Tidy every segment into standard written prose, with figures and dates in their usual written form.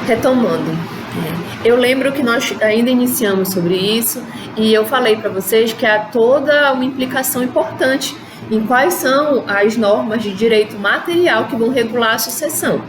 Retomando, eu lembro que nós ainda iniciamos sobre isso e eu falei para vocês que há toda uma implicação importante em quais são as normas de direito material que vão regular a sucessão,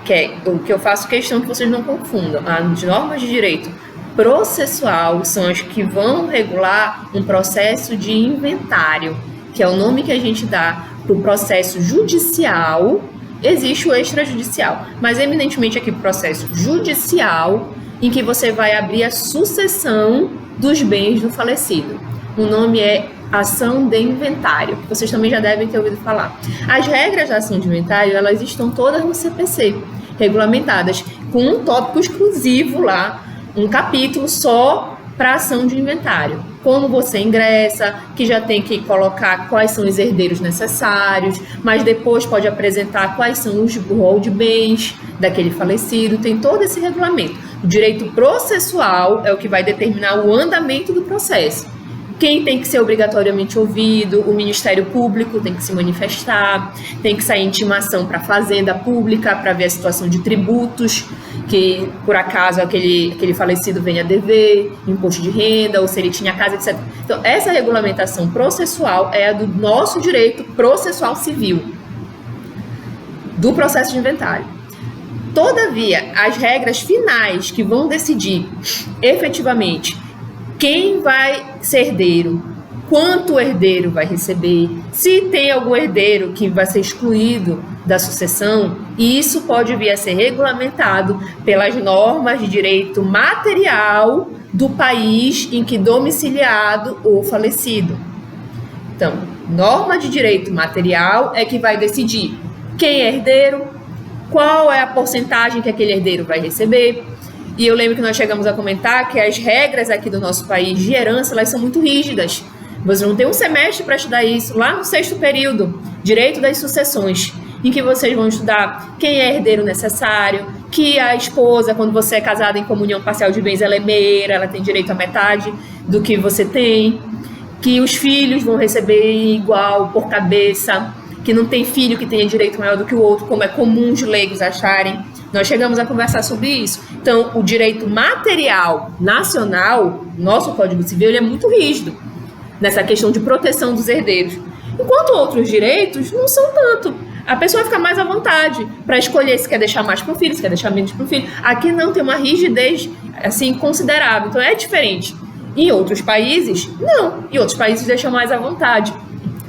que é o que eu faço questão que vocês não confundam. As normas de direito processual são as que vão regular um processo de inventário, que é o nome que a gente dá para o processo judicial. Existe o extrajudicial, mas eminentemente aqui o processo judicial, em que você vai abrir a sucessão dos bens do falecido. O nome é ação de inventário, que vocês também já devem ter ouvido falar. As regras da ação de inventário, elas estão todas no CPC, regulamentadas, com um tópico exclusivo lá, um capítulo só para ação de inventário. Como você ingressa, que já tem que colocar quais são os herdeiros necessários, mas depois pode apresentar quais são os rol de bens daquele falecido, tem todo esse regulamento. O direito processual é o que vai determinar o andamento do processo. Quem tem que ser obrigatoriamente ouvido, o Ministério Público tem que se manifestar, tem que sair intimação para a Fazenda Pública para ver a situação de tributos, que por acaso aquele falecido venha a dever, imposto de renda, ou se ele tinha casa, etc. Então, essa regulamentação processual é a do nosso direito processual civil, do processo de inventário. Todavia, as regras finais que vão decidir efetivamente quem vai ser herdeiro, quanto o herdeiro vai receber, se tem algum herdeiro que vai ser excluído da sucessão, e isso pode vir a ser regulamentado pelas normas de direito material do país em que domiciliado o falecido. Então, norma de direito material é que vai decidir quem é herdeiro, qual é a porcentagem que aquele herdeiro vai receber. E eu lembro que nós chegamos a comentar que as regras aqui do nosso país de herança, elas são muito rígidas. Você não tem um semestre para estudar isso. Lá no 6º período, Direito das Sucessões, em que vocês vão estudar quem é herdeiro necessário, que a esposa, quando você é casada em comunhão parcial de bens, ela é meia, ela tem direito a metade do que você tem, que os filhos vão receber igual por cabeça, que não tem filho que tenha direito maior do que o outro, como é comum os leigos acharem. Nós chegamos a conversar sobre isso. Então, o direito material nacional, nosso Código Civil, ele é muito rígido nessa questão de proteção dos herdeiros. Enquanto outros direitos não são tanto. A pessoa fica mais à vontade para escolher se quer deixar mais para o filho, se quer deixar menos para o filho. Aqui não, tem uma rigidez assim, considerável. Então, é diferente. Em outros países, não. Em outros países deixam mais à vontade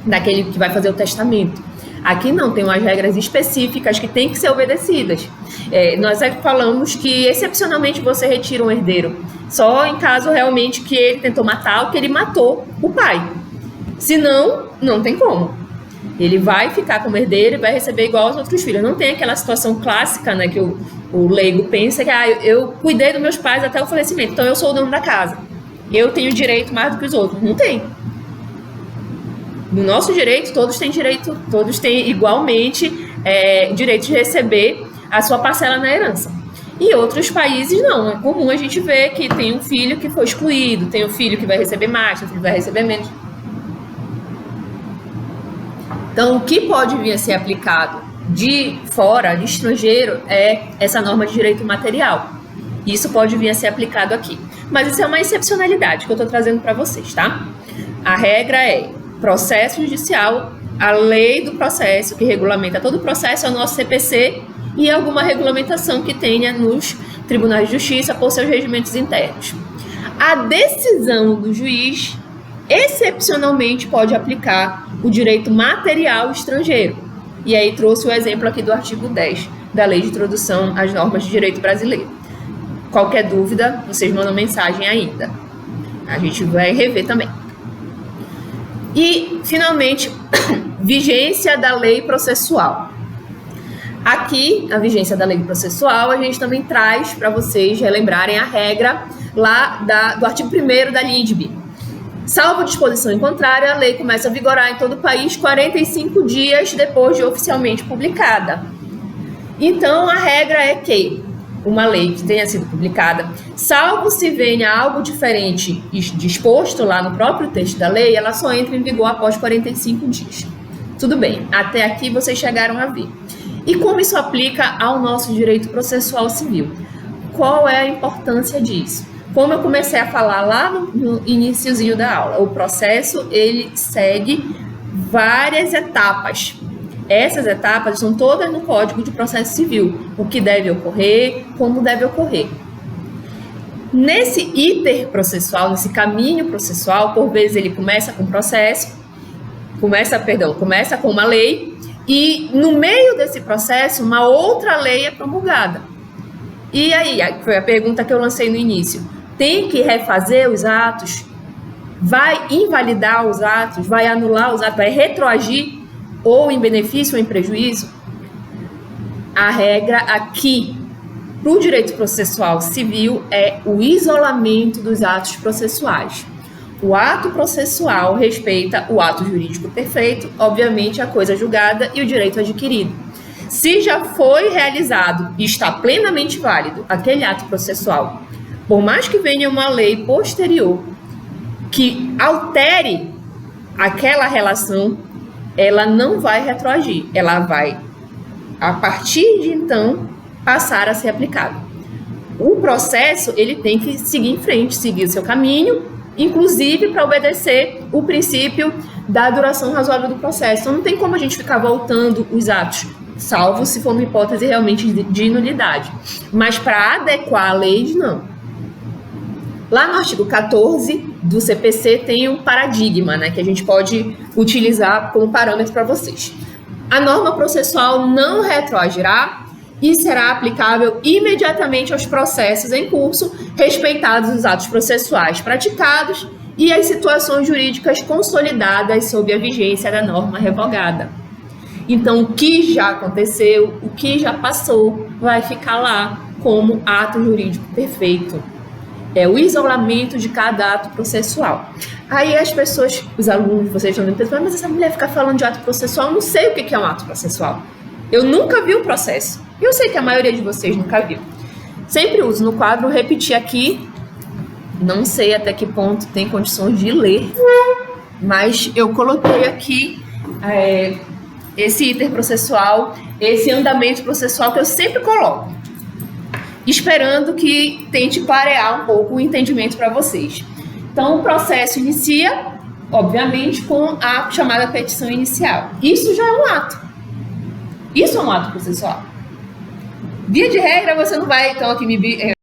daquele que vai fazer o testamento. Aqui não, tem umas regras específicas que têm que ser obedecidas. Nós falamos que, excepcionalmente, você retira um herdeiro só em caso realmente que ele tentou matar ou que ele matou o pai. Senão, não tem como. Ele vai ficar como herdeiro e vai receber igual aos outros filhos. Não tem aquela situação clássica, né, que o leigo pensa que eu cuidei dos meus pais até o falecimento, então eu sou o dono da casa. Eu tenho direito mais do que os outros. Não tem. No nosso direito, todos têm igualmente direito de receber a sua parcela na herança. Em outros países, não. É comum a gente ver que tem um filho que foi excluído, tem um filho que vai receber mais, tem um filho que vai receber menos. Então, o que pode vir a ser aplicado de fora, de estrangeiro, é essa norma de direito material. Isso pode vir a ser aplicado aqui. Mas isso é uma excepcionalidade que eu estou trazendo para vocês, tá? A regra é processo judicial, a lei do processo, que regulamenta todo o processo, é o nosso CPC, e alguma regulamentação que tenha nos tribunais de justiça por seus regimentos internos. A decisão do juiz, excepcionalmente, pode aplicar o direito material estrangeiro. E aí trouxe o exemplo aqui do artigo 10 da Lei de Introdução às Normas de Direito Brasileiro. Qualquer dúvida, vocês mandam mensagem ainda. A gente vai rever também. E, finalmente, vigência da lei processual. Aqui, a vigência da lei processual, a gente também traz para vocês relembrarem a regra lá do artigo 1º da LIDB. Salvo disposição em contrário, a lei começa a vigorar em todo o país 45 dias depois de oficialmente publicada. Então, a regra é que uma lei que tenha sido publicada, salvo se venha algo diferente disposto lá no próprio texto da lei, ela só entra em vigor após 45 dias. Tudo bem, até aqui vocês chegaram a ver. E como isso aplica ao nosso direito processual civil? qual é a importância disso? Como eu comecei a falar lá no iniciozinho da aula, o processo ele segue várias etapas. Essas etapas são todas no Código de Processo Civil, o que deve ocorrer, como deve ocorrer. Nesse iter processual, nesse caminho processual, por vezes ele começa com processo, começa com uma lei, e no meio desse processo uma outra lei é promulgada. E aí, foi a pergunta que eu lancei no início. Tem que refazer os atos? Vai invalidar os atos? Vai anular os atos? Vai retroagir? Ou em benefício ou em prejuízo? A regra aqui, para o direito processual civil, é o isolamento dos atos processuais. O ato processual respeita o ato jurídico perfeito, obviamente a coisa julgada e o direito adquirido. Se já foi realizado e está plenamente válido aquele ato processual, por mais que venha uma lei posterior que altere aquela relação, ela não vai retroagir, ela vai, a partir de então, passar a ser aplicada. O processo, ele tem que seguir em frente, seguir o seu caminho, inclusive para obedecer o princípio da duração razoável do processo. Então, não tem como a gente ficar voltando os atos, salvo se for uma hipótese realmente de nulidade. Mas para adequar a lei, não. Lá no artigo 14 do CPC tem um paradigma, né, que a gente pode utilizar como parâmetro para vocês. A norma processual não retroagirá e será aplicável imediatamente aos processos em curso, respeitados os atos processuais praticados e as situações jurídicas consolidadas sob a vigência da norma revogada. Então, o que já aconteceu, o que já passou, vai ficar lá como ato jurídico perfeito. É o isolamento de cada ato processual. Aí as pessoas, os alunos, vocês estão pensando, mas essa mulher fica falando de ato processual, eu não sei o que é um ato processual. Eu nunca vi o processo. E eu sei que a maioria de vocês nunca viu. Sempre uso no quadro repetir aqui. Não sei até que ponto tem condições de ler, mas eu coloquei aqui esse iter processual, esse andamento processual que eu sempre coloco, esperando que tente parear um pouco o entendimento para vocês. Então, o processo inicia, obviamente, com a chamada petição inicial. Isso já é um ato. Isso é um ato processual. Via de regra, você não vai, então, aqui me